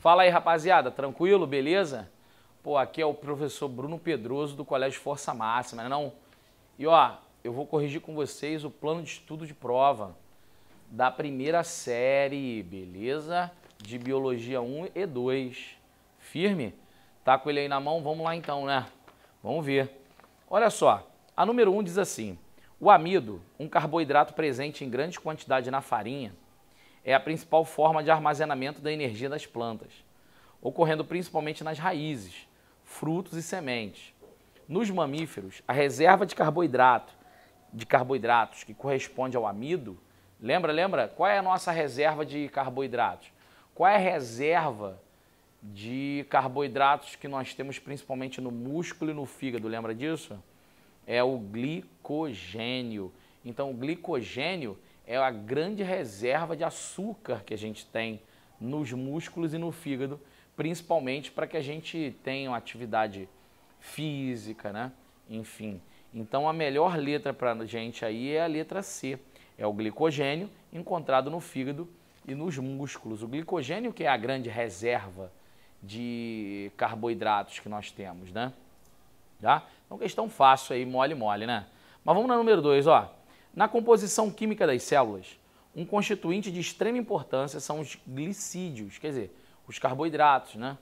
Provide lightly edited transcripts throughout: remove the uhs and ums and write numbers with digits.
Fala aí, rapaziada, tranquilo, beleza? Pô, aqui é o professor Bruno Pedroso do Colégio Força Máxima, né não? E ó, eu vou corrigir com vocês o plano de estudo de prova da primeira série, beleza? De Biologia 1 e 2. Firme? Tá com ele aí na mão? Vamos lá então, né? Vamos ver. Olha só, a número 1 diz assim: o amido, um carboidrato presente em grande quantidade na farinha, é a principal forma de armazenamento da energia das plantas, ocorrendo principalmente nas raízes, frutos e sementes. Nos mamíferos, a reserva de carboidratos que corresponde ao amido, lembra? Qual é a nossa reserva de carboidratos? Qual é a reserva de carboidratos que nós temos principalmente no músculo e no fígado, lembra disso? É o glicogênio. Então, o glicogênio é a grande reserva de açúcar que a gente tem nos músculos e no fígado, principalmente para que a gente tenha uma atividade física, né? Enfim. Então, a melhor letra para a gente aí é a letra C. É o glicogênio encontrado no fígado e nos músculos. O glicogênio que é a grande reserva de carboidratos que nós temos, né? Tá? Então, questão fácil aí, mole, né? Mas vamos na número 2, ó. Na composição química das células, um constituinte de extrema importância são os glicídios, quer dizer, os carboidratos, né?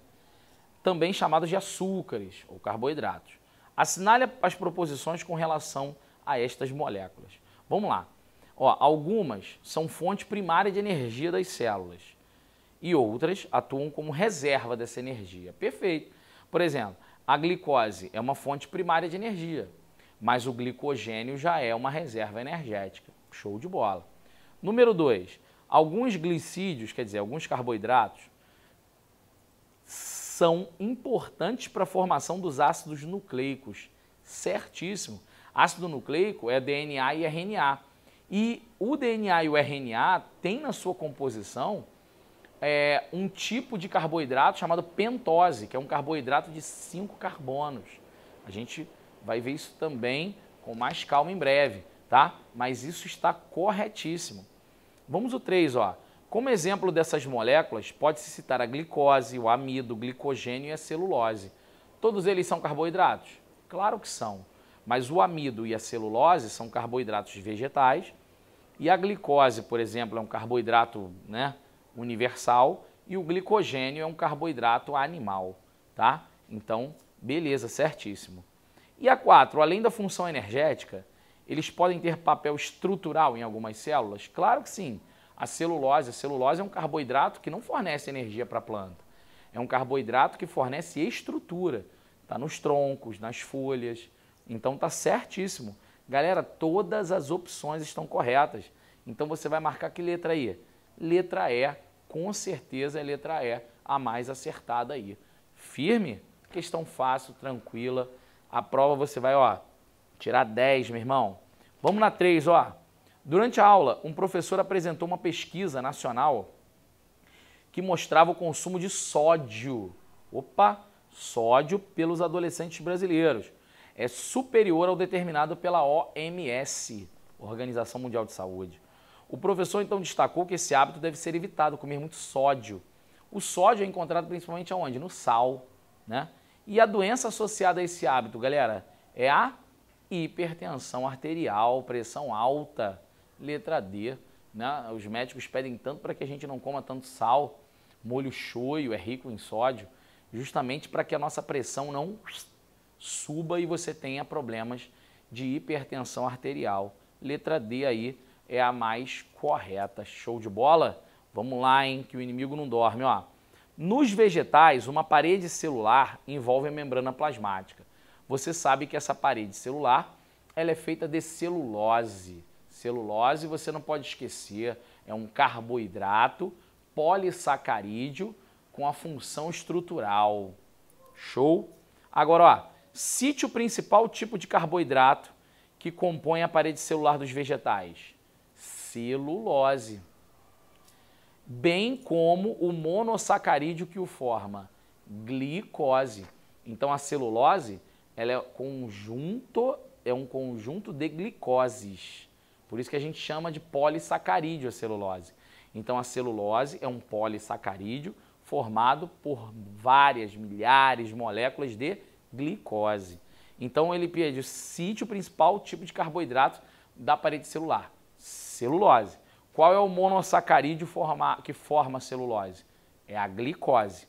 Também chamados de açúcares ou carboidratos. Assinale as proposições com relação a estas moléculas. Vamos lá. Ó, algumas são fonte primária de energia das células e outras atuam como reserva dessa energia. Perfeito. Por exemplo, a glicose é uma fonte primária de energia, mas o glicogênio já é uma reserva energética. Show de bola. Número 2. Alguns glicídios, quer dizer, alguns carboidratos, são importantes para a formação dos ácidos nucleicos. Certíssimo. Ácido nucleico é DNA e RNA. E o DNA e o RNA têm na sua composição um tipo de carboidrato chamado pentose, que é um carboidrato de 5 carbonos. A gente vai ver isso também com mais calma em breve, tá? Mas isso está corretíssimo. Vamos ao 3, ó. Como exemplo dessas moléculas, pode-se citar a glicose, o amido, o glicogênio e a celulose. Todos eles são carboidratos? Claro que são. Mas o amido e a celulose são carboidratos vegetais e a glicose, por exemplo, é um carboidrato, né, universal e o glicogênio é um carboidrato animal, tá? Então, beleza, certíssimo. E a 4, além da função energética, eles podem ter papel estrutural em algumas células? Claro que sim. A celulose é um carboidrato que não fornece energia para a planta. É um carboidrato que fornece estrutura. Está nos troncos, nas folhas. Então está certíssimo. Galera, todas as opções estão corretas. Então você vai marcar que letra aí? Letra E, com certeza é letra E, a mais acertada aí. Firme? Questão fácil, tranquila. A prova você vai, ó, tirar 10, meu irmão. Vamos na 3, ó. Durante a aula, um professor apresentou uma pesquisa nacional que mostrava o consumo de sódio. Opa, sódio pelos adolescentes brasileiros. É superior ao determinado pela OMS, Organização Mundial de Saúde. O professor então destacou que esse hábito deve ser evitado, comer muito sódio. O sódio é encontrado principalmente aonde? No sal, né? E a doença associada a esse hábito, galera, é a hipertensão arterial, pressão alta, letra D, né? Os médicos pedem tanto para que a gente não coma tanto sal, molho shoyu é rico em sódio, justamente para que a nossa pressão não suba e você tenha problemas de hipertensão arterial. Letra D aí é a mais correta. Show de bola? Vamos lá, hein, que o inimigo não dorme, ó. Nos vegetais, uma parede celular envolve a membrana plasmática. Você sabe que essa parede celular, ela é feita de celulose. Celulose, você não pode esquecer, é um carboidrato polissacarídeo com a função estrutural. Show? Agora, ó, cite o principal tipo de carboidrato que compõe a parede celular dos vegetais. Celulose. Bem como o monossacarídeo que o forma, glicose. Então, a celulose ela é um conjunto de glicoses. Por isso que a gente chama de polissacarídeo a celulose. Então, a celulose é um polissacarídeo formado por várias, milhares de moléculas de glicose. Então ele pede: cite o principal tipo de carboidrato da parede celular. Celulose. Qual é o monossacarídeo que forma a celulose? É a glicose.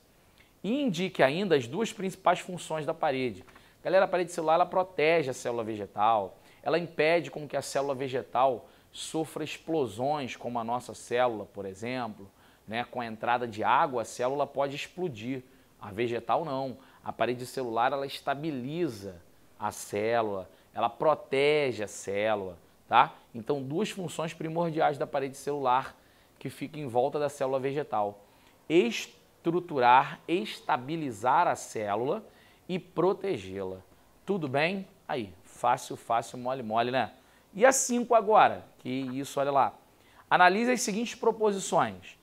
E indique ainda as duas principais funções da parede. Galera, a parede celular ela protege a célula vegetal, ela impede com que a célula vegetal sofra explosões, como a nossa célula, por exemplo, né? Com a entrada de água, a célula pode explodir. A vegetal não. A parede celular ela estabiliza a célula, ela protege a célula, tá? Então, duas funções primordiais da parede celular que fica em volta da célula vegetal: estruturar, estabilizar a célula e protegê-la. Tudo bem? Aí, fácil, fácil, mole, mole, né? E a 5 agora, que isso, olha lá. Analise as seguintes proposições.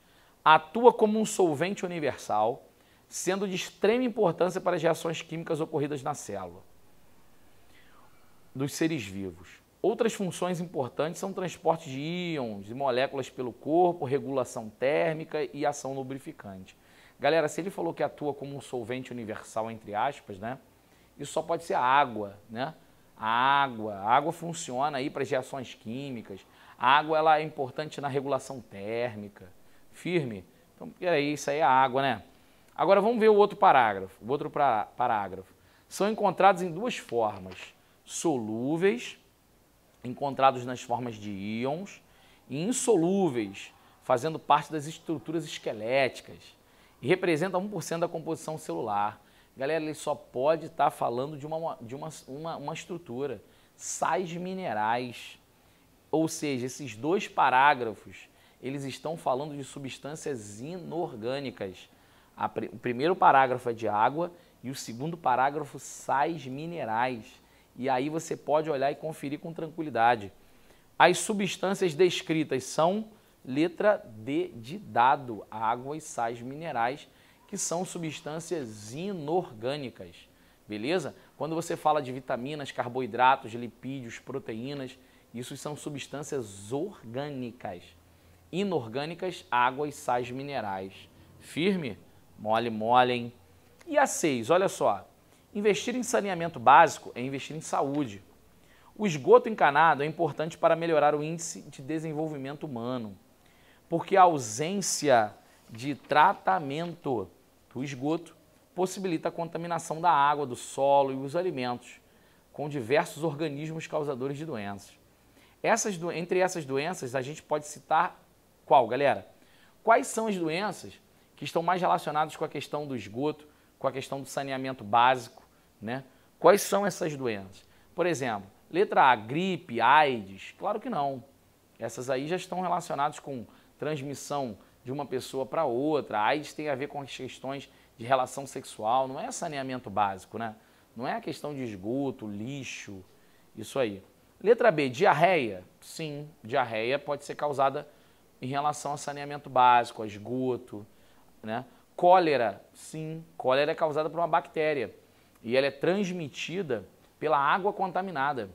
Atua como um solvente universal, sendo de extrema importância para as reações químicas ocorridas na célula dos seres vivos. Outras funções importantes são transporte de íons e moléculas pelo corpo, regulação térmica e ação lubrificante. Galera, se ele falou que atua como um solvente universal, entre aspas, né? Isso só pode ser a água, né? A água funciona aí para as reações químicas. A água ela é importante na regulação térmica. Firme? Então, peraí, isso aí é a água, né? Agora vamos ver o outro parágrafo. O outro parágrafo. São encontrados em duas formas: solúveis, encontrados nas formas de íons, e insolúveis, fazendo parte das estruturas esqueléticas, e representa 1% da composição celular. Galera, ele só pode estar falando de uma estrutura, sais minerais. Ou seja, esses dois parágrafos, eles estão falando de substâncias inorgânicas. O primeiro parágrafo é de água e o segundo parágrafo, sais minerais. E aí você pode olhar e conferir com tranquilidade. As substâncias descritas são letra D de dado, água e sais minerais, que são substâncias inorgânicas, beleza? Quando você fala de vitaminas, carboidratos, lipídios, proteínas, isso são substâncias orgânicas. Inorgânicas, água e sais minerais. Firme? Mole, mole, hein? E a 6, olha só. Investir em saneamento básico é investir em saúde. O esgoto encanado é importante para melhorar o índice de desenvolvimento humano, porque a ausência de tratamento do esgoto possibilita a contaminação da água, do solo e os alimentos, com diversos organismos causadores de doenças. Entre essas doenças, a gente pode citar qual, galera? Quais são as doenças que estão mais relacionadas com a questão do esgoto, com a questão do saneamento básico, né? Quais são essas doenças? Por exemplo, letra A, gripe, AIDS? Claro que não. Essas aí já estão relacionadas com transmissão de uma pessoa para outra. A AIDS tem a ver com as questões de relação sexual, não é saneamento básico, né? Não é a questão de esgoto, lixo, isso aí. Letra B, diarreia? Sim, diarreia pode ser causada em relação a saneamento básico, a esgoto, né? Cólera? Sim, cólera é causada por uma bactéria e ela é transmitida pela água contaminada.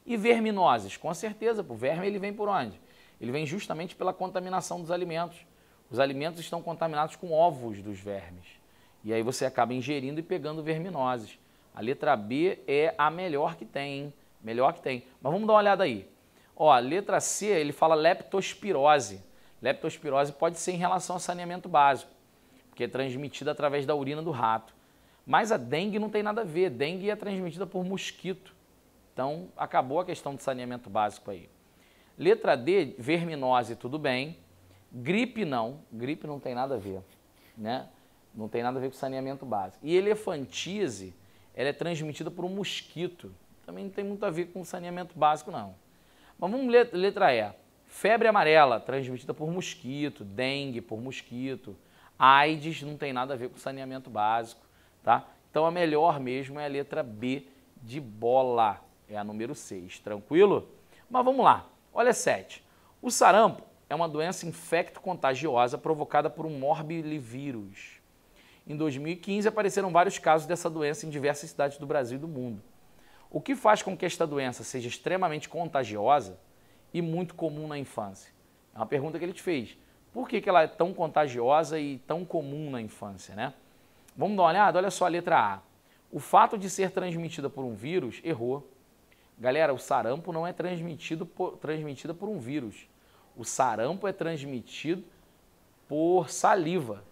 E verminoses? Com certeza, o verme ele vem por onde? Ele vem justamente pela contaminação dos alimentos. Os alimentos estão contaminados com ovos dos vermes. E aí você acaba ingerindo e pegando verminoses. A letra B é a melhor que tem, hein? Melhor que tem. Mas vamos dar uma olhada aí. Ó, a letra C, ele fala leptospirose. Leptospirose pode ser em relação ao saneamento básico, porque é transmitida através da urina do rato. Mas a dengue não tem nada a ver. Dengue é transmitida por mosquito. Então, acabou a questão de saneamento básico aí. Letra D, verminose, tudo bem. Gripe não tem nada a ver, né? Não tem nada a ver com saneamento básico. E elefantise, ela é transmitida por um mosquito. Também não tem muito a ver com saneamento básico, não. Mas vamos ler letra E. Febre amarela, transmitida por mosquito. Dengue por mosquito. AIDS não tem nada a ver com saneamento básico, tá? Então a melhor mesmo é a letra B de bola. É a número 6, tranquilo? Mas vamos lá. Olha 7. O sarampo é uma doença infecto-contagiosa provocada por um morbilivírus. Em 2015, apareceram vários casos dessa doença em diversas cidades do Brasil e do mundo. O que faz com que esta doença seja extremamente contagiosa e muito comum na infância? É uma pergunta que ele te fez. Por que ela é tão contagiosa e tão comum na infância, né? Vamos dar uma olhada? Olha só a letra A. O fato de ser transmitida por um vírus, errou. Galera, o sarampo não é transmitida por um vírus. O sarampo é transmitido por saliva.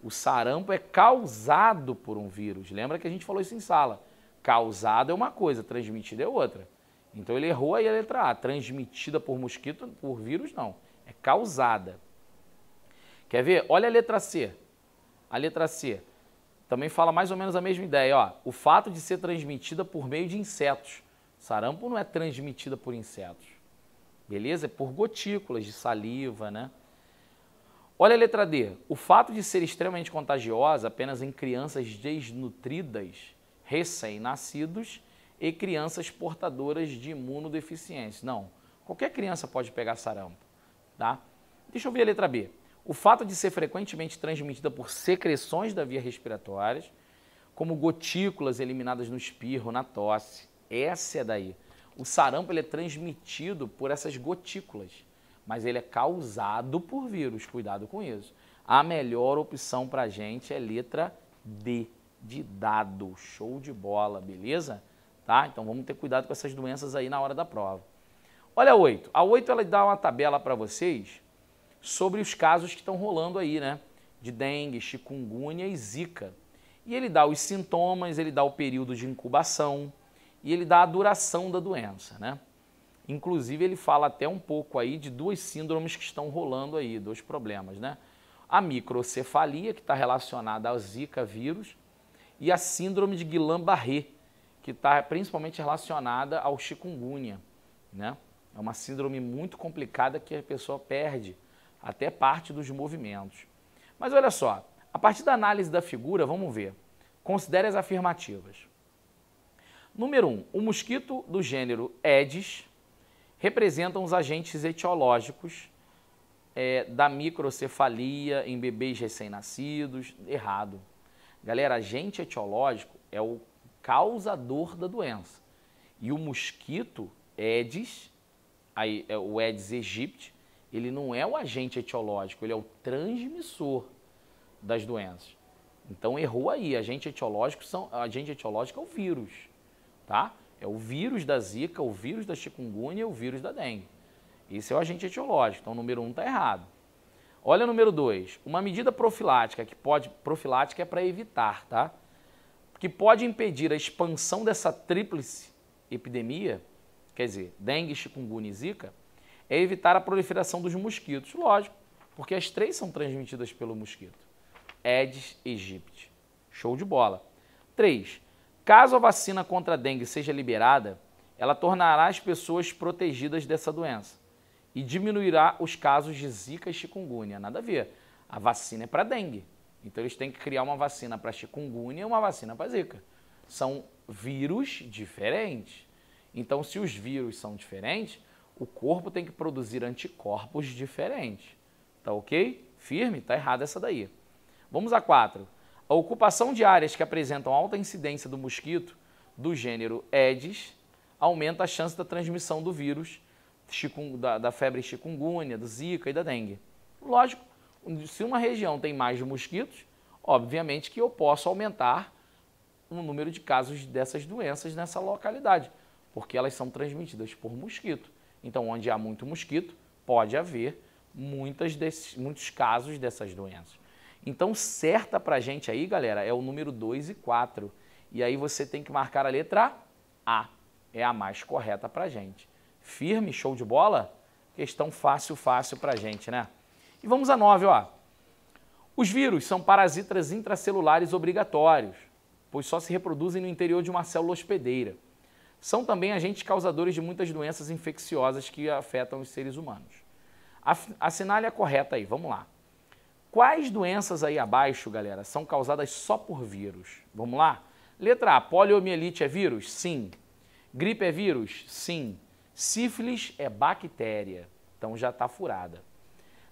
O sarampo é causado por um vírus. Lembra que a gente falou isso em sala. Causado é uma coisa, transmitido é outra. Então ele errou aí a letra A. Transmitida por mosquito, por vírus, não. É causada. Quer ver? Olha a letra C. A letra C também fala mais ou menos a mesma ideia. Ó. O fato de ser transmitida por meio de insetos. Sarampo não é transmitida por insetos. Beleza? É por gotículas de saliva, né? Olha a letra D. O fato de ser extremamente contagiosa apenas em crianças desnutridas, recém-nascidos e crianças portadoras de imunodeficiência. Não. Qualquer criança pode pegar sarampo, tá? Deixa eu ver a letra B. O fato de ser frequentemente transmitida por secreções da via respiratória, como gotículas eliminadas no espirro, na tosse. Essa é daí. O sarampo ele é transmitido por essas gotículas, mas ele é causado por vírus. Cuidado com isso. A melhor opção para a gente é letra D, de dado. Show de bola, beleza? Tá? Então vamos ter cuidado com essas doenças aí na hora da prova. Olha a 8. A 8 ela dá uma tabela para vocês sobre os casos que estão rolando aí, né? De dengue, chikungunya e zika. E ele dá os sintomas, ele dá o período de incubação e ele dá a duração da doença, né? Inclusive ele fala até um pouco aí de duas síndromes que estão rolando aí, dois problemas, né? A microcefalia, que está relacionada ao zika vírus, e a síndrome de Guillain-Barré, que está principalmente relacionada ao chikungunya, né? É uma síndrome muito complicada que a pessoa perde até parte dos movimentos. Mas olha só, a partir da análise da figura, vamos ver. Considere as afirmativas. Número 1, o mosquito do gênero Aedes representam os agentes etiológicos da microcefalia em bebês recém-nascidos. Errado. Galera, agente etiológico é o causador da doença. E o mosquito Aedes, o Aedes aegypti, ele não é o agente etiológico, ele é o transmissor das doenças. Então errou aí, agente etiológico é o vírus, tá? É o vírus da zika, o vírus da chikungunya e o vírus da dengue. Esse é o agente etiológico, então o número 1 está errado. Olha o número 2, uma medida profilática, profilática é para evitar, tá? Que pode impedir a expansão dessa tríplice epidemia, quer dizer, dengue, chikungunya e zika, é evitar a proliferação dos mosquitos. Lógico, porque as três são transmitidas pelo mosquito. Aedes aegypti. Show de bola. 3. Caso a vacina contra a dengue seja liberada, ela tornará as pessoas protegidas dessa doença e diminuirá os casos de zika e chikungunya. Nada a ver. A vacina é para dengue. Então eles têm que criar uma vacina para chikungunya e uma vacina para zika. São vírus diferentes. Então, se os vírus são diferentes, o corpo tem que produzir anticorpos diferentes. Tá ok? Firme? Tá errado essa daí. Vamos a 4. A ocupação de áreas que apresentam alta incidência do mosquito do gênero Aedes aumenta a chance da transmissão do vírus, da febre chikungunya, do zika e da dengue. Lógico, se uma região tem mais mosquitos, obviamente que eu posso aumentar o número de casos dessas doenças nessa localidade, porque elas são transmitidas por mosquito. Então, onde há muito mosquito, pode haver muitos casos dessas doenças. Então, certa para a gente aí, galera, é o número 2 e 4. E aí você tem que marcar a letra A. É a mais correta para a gente. Firme, show de bola? Questão fácil para a gente, né? E vamos a 9, ó. Os vírus são parasitas intracelulares obrigatórios, pois só se reproduzem no interior de uma célula hospedeira. São também agentes causadores de muitas doenças infecciosas que afetam os seres humanos. Assinale a correta aí, vamos lá. Quais doenças aí abaixo, galera, são causadas só por vírus? Vamos lá? Letra A, poliomielite é vírus? Sim. Gripe é vírus? Sim. Sífilis é bactéria, então já está furada.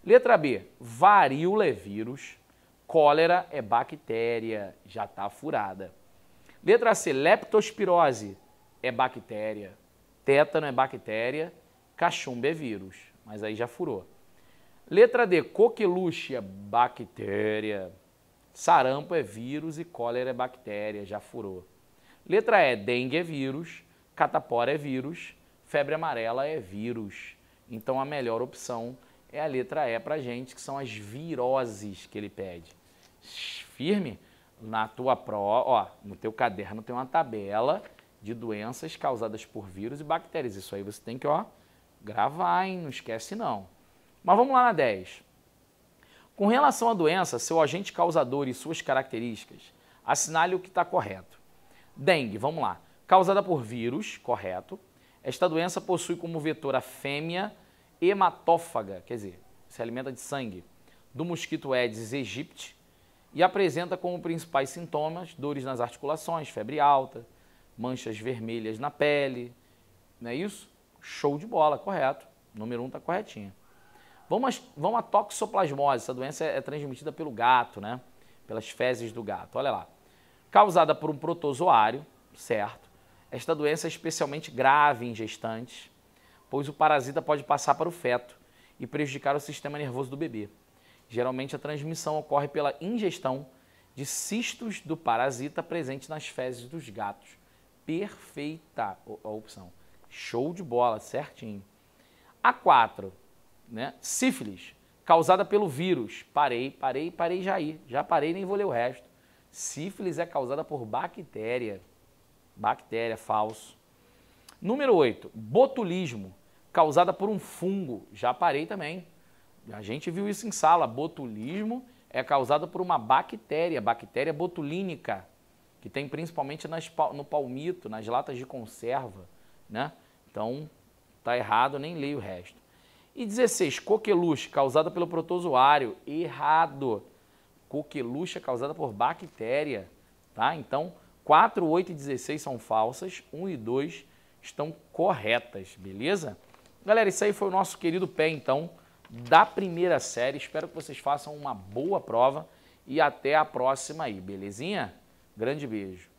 Letra B, varíola é vírus. Cólera é bactéria, já está furada. Letra C, leptospirose é bactéria. Tétano é bactéria. Cachumba é vírus, mas aí já furou. Letra D, coqueluche é bactéria. Sarampo é vírus e cólera é bactéria, já furou. Letra E, dengue é vírus, catapora é vírus, febre amarela é vírus. Então a melhor opção é a letra E pra gente, que são as viroses que ele pede. Firme? Na tua prova, ó, no teu caderno tem uma tabela de doenças causadas por vírus e bactérias. Isso aí você tem que, ó, gravar, hein? Não esquece não. Mas vamos lá na 10. Com relação à doença, seu agente causador e suas características, assinale o que está correto. Dengue, vamos lá. Causada por vírus, correto. Esta doença possui como vetor a fêmea hematófaga, quer dizer, se alimenta de sangue, do mosquito Aedes aegypti e apresenta como principais sintomas dores nas articulações, febre alta, manchas vermelhas na pele, não é isso? Show de bola, correto. Número 1 está corretinho. Vamos à toxoplasmose. Essa doença é transmitida pelo gato, né? Pelas fezes do gato. Olha lá. Causada por um protozoário, certo? Esta doença é especialmente grave em gestantes, pois o parasita pode passar para o feto e prejudicar o sistema nervoso do bebê. Geralmente a transmissão ocorre pela ingestão de cistos do parasita presente nas fezes dos gatos. Perfeita a opção. Show de bola, certinho. A 4, né? Sífilis, causada pelo vírus. Parei já aí. Já parei, nem vou ler o resto. Sífilis é causada por bactéria. Bactéria, falso. Número 8, botulismo, causada por um fungo. Já parei também. A gente viu isso em sala. Botulismo é causada por uma bactéria, bactéria botulínica, que tem principalmente no palmito, nas latas de conserva, né? Então, tá errado, nem leio o resto. E 16, coqueluche, causada pelo protozoário. Errado. Coqueluche é causada por bactéria, tá? Então, 4, 8 e 16 são falsas, 1 e 2 estão corretas, beleza? Galera, isso aí foi o nosso querido PEA, então, da primeira série. Espero que vocês façam uma boa prova e até a próxima aí, belezinha? Grande beijo.